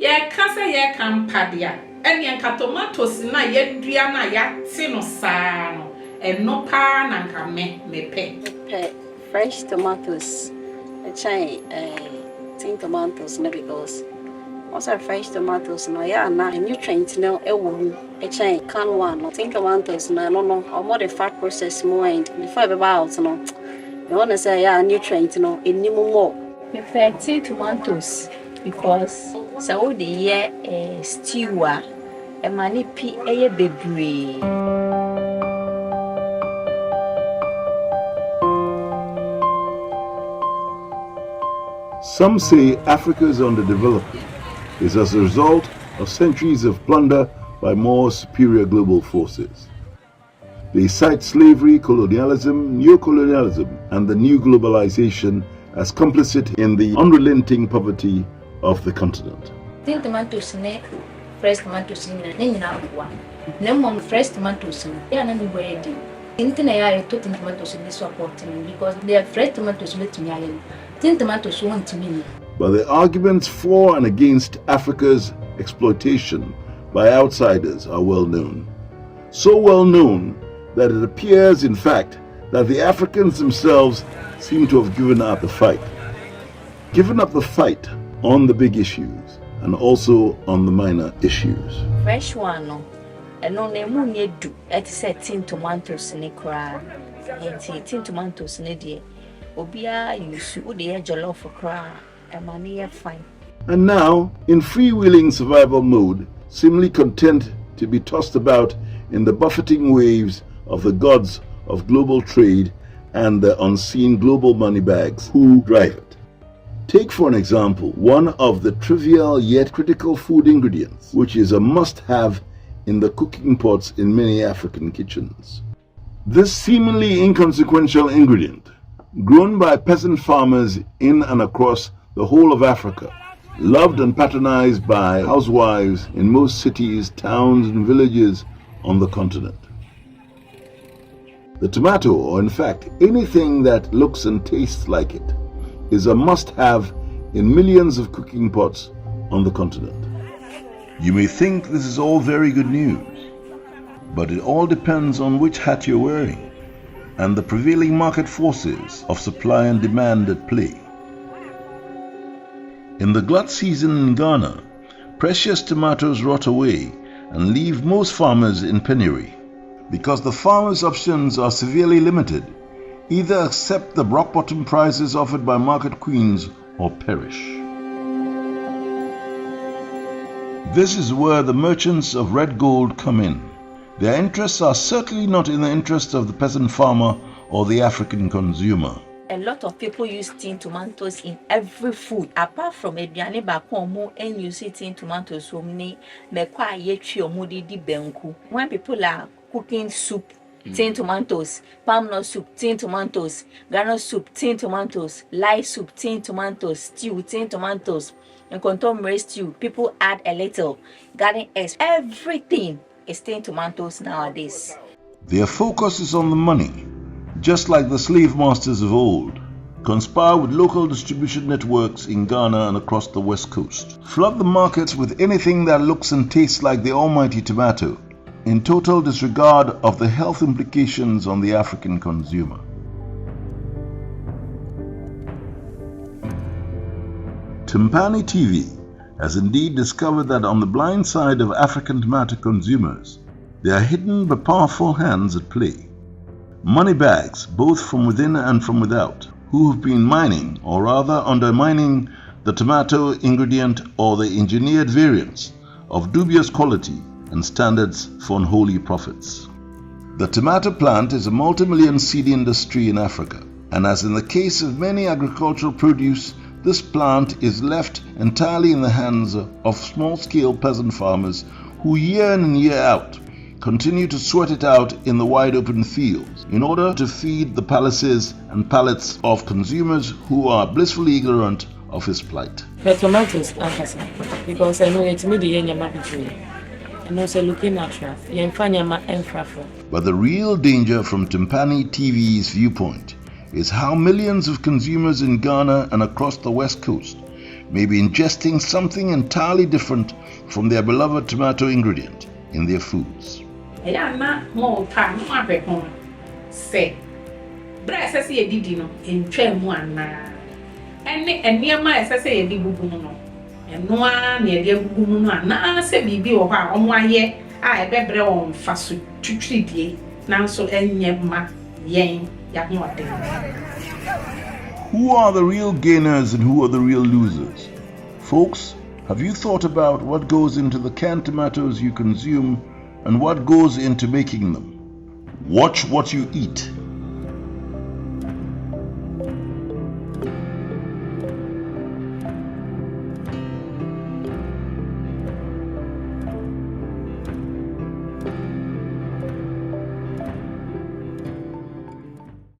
Ye kasa ye kampadia. And yanka tomatoes na ye duana ya tino sano. And no pa nanka me pe. Fresh tomatoes. A chain, tin tomatoes, no, because also fresh tomatoes, no, yeah, na nutrients, no, a chain, can one, no, tin tomatoes, no, or more the fat process more, and before the bowels, no. You want to say, yeah, nutrients, no, in new more. Prepare tin tomatoes because so the year stew, a money pea, a baby. Some say Africa's underdevelopment is as a result of centuries of plunder by more superior global forces. They cite slavery, colonialism, neocolonialism, and the new globalization as complicit in the unrelenting poverty of the continent. Tin tomatoes ne fresh tomatoes ne nyina aboa. Na mom fresh tomatoes no ya na me ready. Tin na ya to tin tomatoes ne supporting because they are fresh tomatoes with me ayen. Tin tomatoes want me. But the arguments for and against Africa's exploitation by outsiders are well known. So well known that it appears, in fact, that the Africans themselves seem to have given up the fight. Given up the fight on the big issues and also on the minor issues. Fresh one, no. And no name you do at tin tomatoes in a cry. Tin tomatoes in a dear. Obia, you should the edge of for cry. And money fine. And now, in freewheeling survival mode, seemingly content to be tossed about in the buffeting waves of the gods of global trade and the unseen global money bags who drive it. Take for an example one of the trivial yet critical food ingredients, which is a must-have in the cooking pots in many African kitchens. This seemingly inconsequential ingredient, grown by peasant farmers in and across the whole of Africa, loved and patronized by housewives in most cities, towns, and villages on the continent. The tomato, or in fact anything that looks and tastes like it, is a must-have in millions of cooking pots on the continent. You may think this is all very good news, but it all depends on which hat you're wearing and the prevailing market forces of supply and demand at play. In the glut season in Ghana, precious tomatoes rot away and leave most farmers in penury. Because the farmers' options are severely limited, either accept the rock-bottom prices offered by market queens or perish. This is where the merchants of red gold come in. Their interests are certainly not in the interests of the peasant farmer or the African consumer. A lot of people use tin tomatoes in every food, apart from aduane baako omo and use tin tomatoes omni mekwa yetwi omo di benku. When people are cooking soup, tin tomatoes, palm nut soup, tin tomatoes, granite soup, tin tomatoes, lye soup, tin tomatoes, stew, tin tomatoes, and contemporary stew, people add a little garden eggs. Everything is tin tomatoes nowadays. Their focus is on the money, just like the slave masters of old. Conspire with local distribution networks in Ghana and across the West Coast. Flood the markets with anything that looks and tastes like the almighty tomato, in total disregard of the health implications on the African consumer. Timpani TV has indeed discovered that on the blind side of African tomato consumers, there are hidden but powerful hands at play. Money bags, both from within and from without, who have been mining, or rather undermining, the tomato ingredient or the engineered variants of dubious quality and standards for unholy profits. The tomato plant is a multi-million seed industry in Africa, and as in the case of many agricultural produce, this plant is left entirely in the hands of small-scale peasant farmers who year in and year out continue to sweat it out in the wide open fields in order to feed the palaces and palates of consumers who are blissfully ignorant of his plight. The tomatoes are because I know it's me the and also looking natural. But the real danger from Timpani TV's viewpoint is how millions of consumers in Ghana and across the West Coast may be ingesting something entirely different from their beloved tomato ingredient in their foods. Ayana mo ta no abeko se bra sese ye didi no entwa mu ana ene eniema sese ye di gugu no eno a na ye gugu mu no ana se bibi wo ha omo aye a ebebre on faso twitwidie nanso enye ma yen ya ho ade. Who are the real gainers and who are the real losers? Folks, have you thought about what goes into the canned tomatoes you consume and what goes into making them? Watch what you eat